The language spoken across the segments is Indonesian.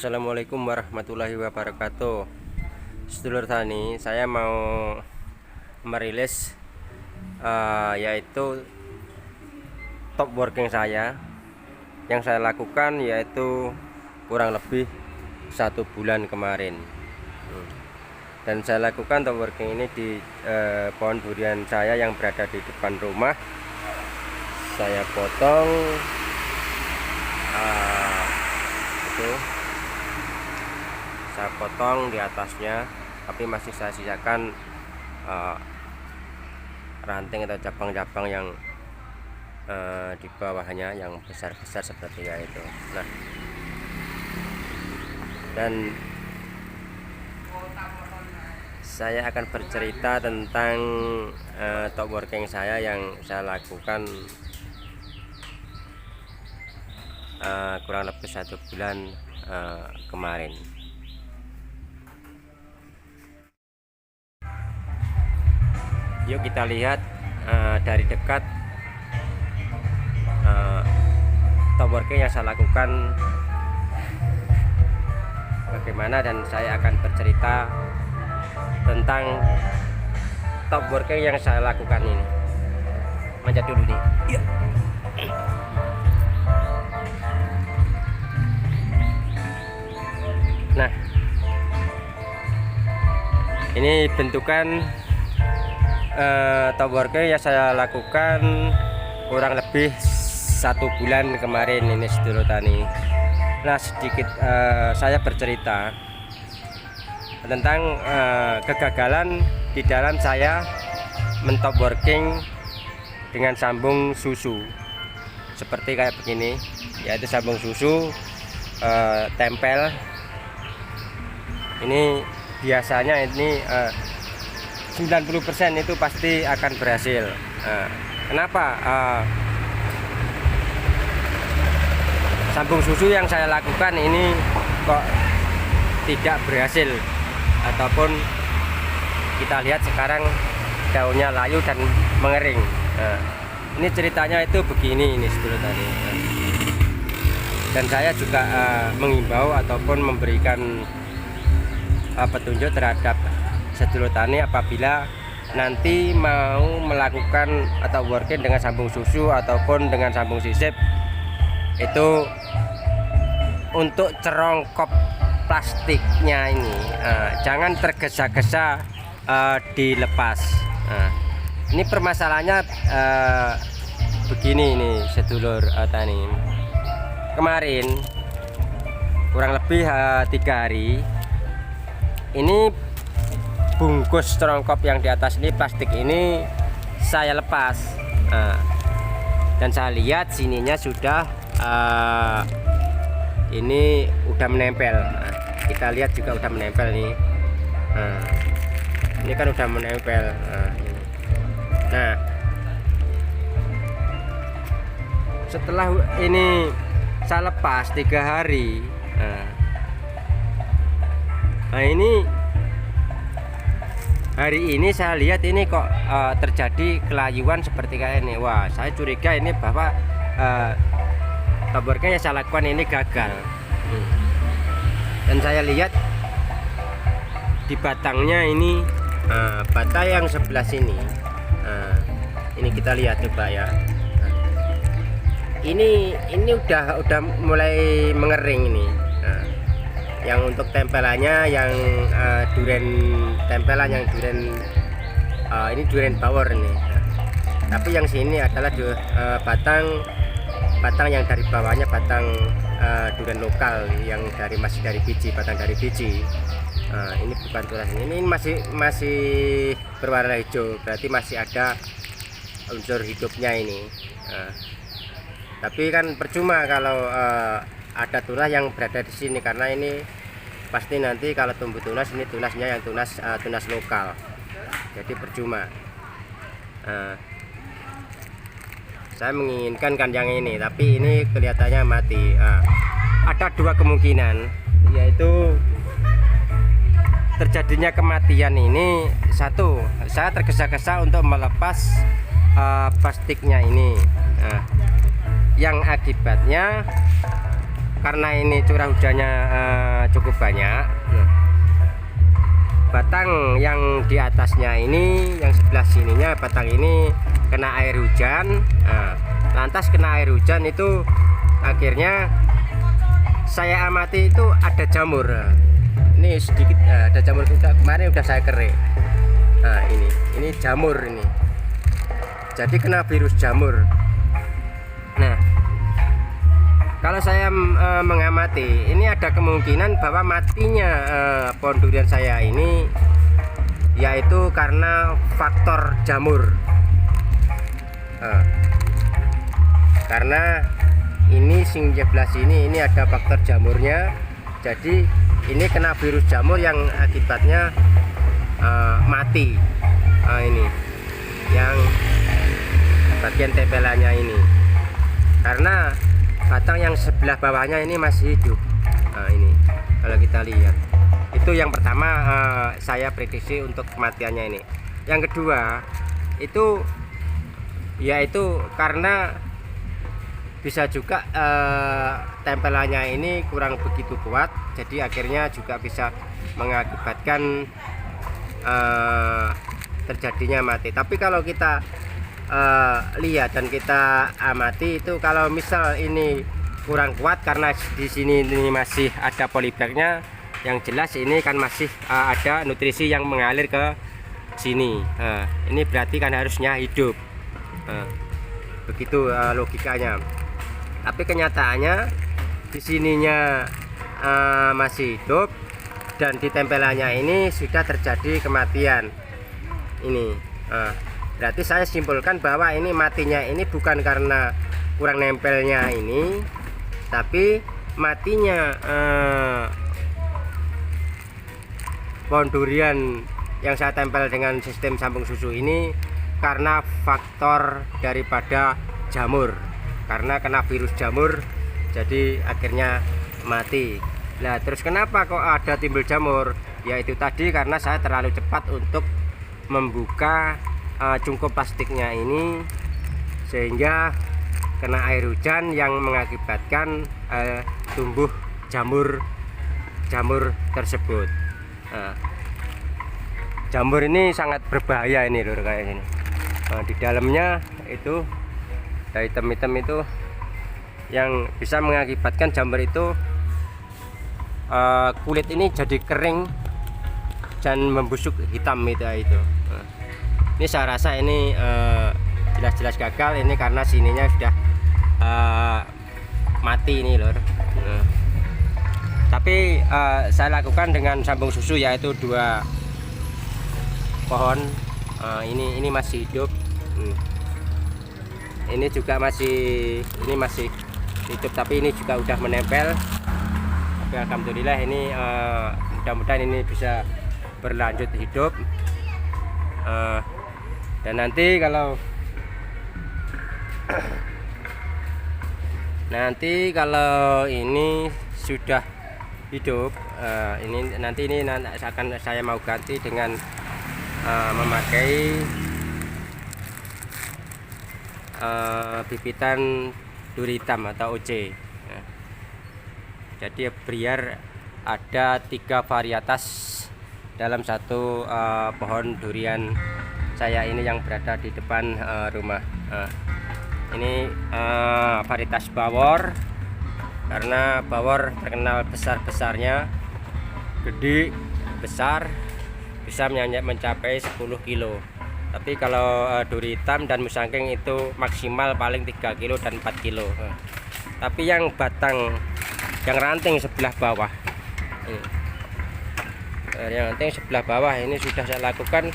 Assalamualaikum warahmatullahi wabarakatuh. Sedulur tani, saya mau merilis yaitu top working saya yang saya lakukan, yaitu kurang lebih 1 bulan kemarin. Dan saya lakukan top working ini di pohon durian saya yang berada di depan rumah. Saya potong saya potong di atasnya, tapi masih saya sisakan ranting atau cabang-cabang yang di bawahnya yang besar-besar seperti itu. Nah, dan saya akan bercerita tentang top working saya yang saya lakukan kurang lebih 1 bulan kemarin. Yuk kita lihat dari dekat top working yang saya lakukan bagaimana, dan saya akan bercerita tentang top working yang saya lakukan ini. Manjat dulu nih. Ya. Nah, ini bentukan top working yang saya lakukan kurang lebih 1 bulan kemarin ini, sedulur tani. Nah, sedikit saya bercerita tentang kegagalan di dalam saya mentop working dengan sambung susu seperti kayak begini, yaitu sambung susu tempel. Ini biasanya ini 90% itu pasti akan berhasil. Kenapa sambung susu yang saya lakukan ini kok tidak berhasil, ataupun kita lihat sekarang daunnya layu dan mengering. Ini ceritanya itu begini, ini sedulur tadi. Dan saya juga mengimbau ataupun memberikan petunjuk terhadap sedulur tani apabila nanti mau melakukan atau working dengan sambung susu ataupun dengan sambung sisip, itu untuk cerongkop plastiknya ini jangan tergesa-gesa dilepas. Ini permasalahannya begini, ini sedulur tani. Kemarin kurang lebih 3 hari ini bungkus cerongkop yang di atas ini, plastik ini saya lepas. Dan saya lihat sininya sudah ini udah menempel. Kita lihat juga udah menempel nih. Ini kan udah menempel. Nah, setelah ini saya lepas 3 hari. Nah, ini hari ini saya lihat ini kok terjadi kelayuan seperti kayak ini. Wah, saya curiga ini bahwa top working yang saya lakukan ini gagal. Dan saya lihat di batangnya ini, batang yang sebelah sini. Ini kita lihat coba ya. Ini udah mulai mengering ini. Yang untuk tempelannya yang durian tempelan yang durian ini durian bawor ini. Tapi yang sini adalah batang yang dari bawahnya batang durian lokal yang masih dari biji, batang dari biji. Ini bukan tunas, ini masih berwarna hijau, berarti masih ada unsur hidupnya ini. Tapi kan percuma kalau ada tunas yang berada di sini, karena ini pasti nanti kalau tumbuh tunas, ini tunasnya yang tunas lokal, jadi percuma. Saya menginginkan kan yang ini, tapi ini kelihatannya mati. Ada 2 kemungkinan, yaitu terjadinya kematian ini. 1, saya tergesa-gesa untuk melepas plastiknya ini, yang akibatnya karena ini curah hujannya cukup banyak. Nah, batang yang di atasnya ini, yang sebelah sininya, batang ini kena air hujan. Nah, lantas kena air hujan itu akhirnya saya amati itu ada jamur. Nah, ini sedikit ada jamur, kemarin udah saya kerik. Nah, ini jamur ini. Jadi kena virus jamur. Nah, kalau saya mengamati, ini ada kemungkinan bahwa matinya pohon durian saya ini yaitu karena faktor jamur. Karena ini sebelah sini ini ada faktor jamurnya. Jadi ini kena virus jamur yang akibatnya mati. Ini yang bagian tempelannya ini. Karena batang yang sebelah bawahnya ini masih hidup. Nah, ini kalau kita lihat, itu yang pertama saya prediksi untuk kematiannya ini. Yang kedua itu yaitu karena bisa juga tempelannya ini kurang begitu kuat, jadi akhirnya juga bisa mengakibatkan terjadinya mati. Tapi kalau kita lihat dan kita amati, itu kalau misal ini kurang kuat karena di sini ini masih ada polybagnya, yang jelas ini kan masih ada nutrisi yang mengalir ke sini. Ini berarti kan harusnya hidup. Begitu logikanya. Tapi kenyataannya di sininya masih hidup dan di tempelannya ini sudah terjadi kematian. Ini berarti saya simpulkan bahwa ini matinya ini bukan karena kurang nempelnya ini, tapi matinya pohon durian yang saya tempel dengan sistem sambung susu ini karena faktor daripada jamur, karena kena virus jamur, jadi akhirnya mati. Nah, terus kenapa kok ada timbul jamur? Yaitu tadi karena saya terlalu cepat untuk membuka cungkup plastiknya ini, sehingga kena air hujan yang mengakibatkan tumbuh jamur tersebut. Jamur ini sangat berbahaya ini lho, kayak gini. Di dalamnya itu ada hitam-hitam itu yang bisa mengakibatkan jamur itu kulit ini jadi kering dan membusuk hitam itu. Ini saya rasa ini jelas-jelas gagal ini karena sininya sudah mati ini lor. Tapi saya lakukan dengan sambung susu, yaitu 2 pohon. Ini masih hidup. Ini juga masih hidup, tapi ini juga udah menempel. Tapi alhamdulillah ini mudah-mudahan ini bisa berlanjut hidup. Dan nanti kalau ini sudah hidup, ini akan saya mau ganti dengan memakai bibitan duri hitam atau OC. Jadi biar ada 3 varietas dalam satu pohon durian saya ini yang berada di depan rumah. Ini varietas bawor, karena bawor terkenal besar-besarnya, gede, besar, bisa mencapai 10 kilo. Tapi kalau duri hitam dan musangking itu maksimal paling 3 kilo dan 4 kilo. Tapi yang batang, yang ranting sebelah bawah ini, yang ranting sebelah bawah ini sudah saya lakukan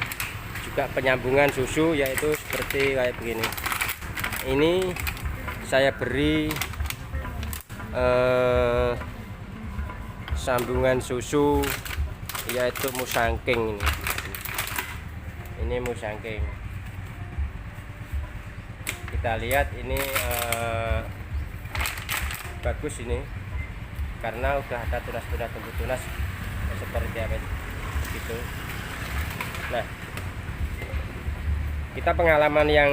juga penyambungan susu, yaitu seperti kayak begini. Ini saya beri sambungan susu, yaitu musangking ini musangking. Kita lihat ini bagus ini karena udah ada tunas-tunas, tumbuh tunas seperti apa gitu. Nah, kita pengalaman yang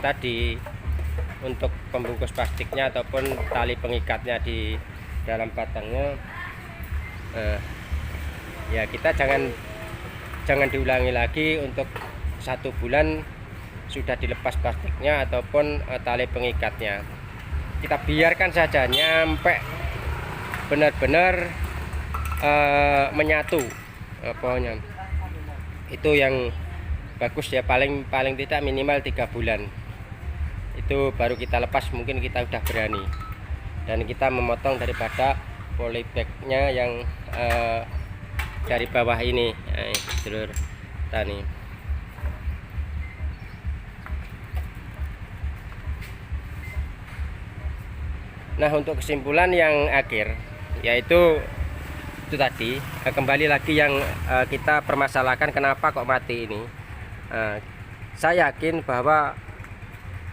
tadi untuk pembungkus plastiknya ataupun tali pengikatnya di dalam batangnya. Ya kita jangan diulangi lagi untuk 1 bulan sudah dilepas plastiknya ataupun tali pengikatnya. Kita biarkan saja nyampe benar-benar menyatu pohonnya. Itu yang bagus ya, paling tidak minimal 3 bulan. Itu baru kita lepas, mungkin kita udah berani. Dan kita memotong daripada polybagnya yang dari bawah ini, sedulur tani. Nah, untuk kesimpulan yang akhir yaitu itu tadi, kembali lagi yang kita permasalahkan kenapa kok mati ini. Saya yakin bahwa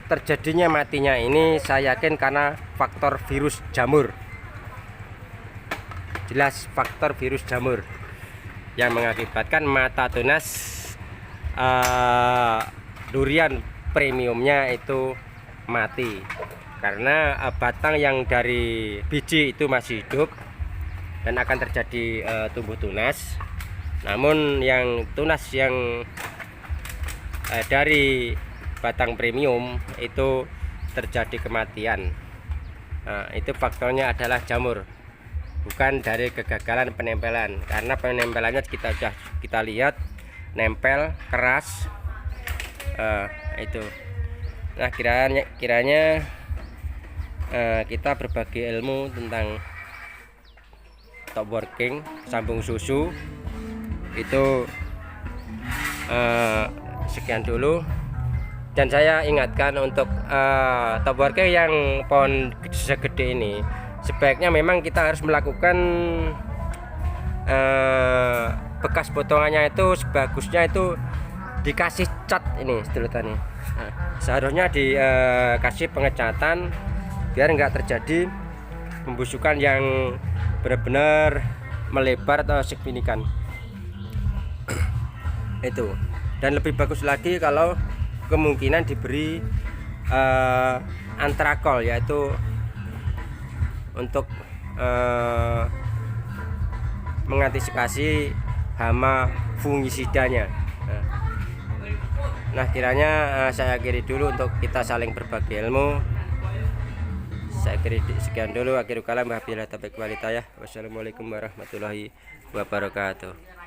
terjadinya matinya ini, saya yakin karena faktor virus jamur. Jelas faktor virus jamur yang mengakibatkan mata tunas durian premiumnya itu mati, karena batang yang dari biji itu masih hidup dan akan terjadi tumbuh tunas. Namun yang tunas yang dari batang premium itu terjadi kematian. Itu faktornya adalah jamur, bukan dari kegagalan penempelan, karena penempelannya kita lihat nempel keras. Itu. Nah, kiranya kita berbagi ilmu tentang top working sambung susu itu. Sekian dulu, dan saya ingatkan untuk top working yang pohon segede ini, sebaiknya memang kita harus melakukan bekas potongannya itu sebagusnya itu dikasih cat ini, sedulur tani. Seharusnya dikasih pengecatan biar enggak terjadi pembusukan yang benar-benar melebar atau signifikan. Itu. Dan lebih bagus lagi kalau kemungkinan diberi antrakol, yaitu untuk mengantisipasi hama fungisidanya. Nah, kiranya saya akhiri dulu untuk kita saling berbagi ilmu. Saya akhiri sekian dulu. Akhirul kalam, wabillahi taufiq wal hidayah. Wassalamualaikum warahmatullahi wabarakatuh.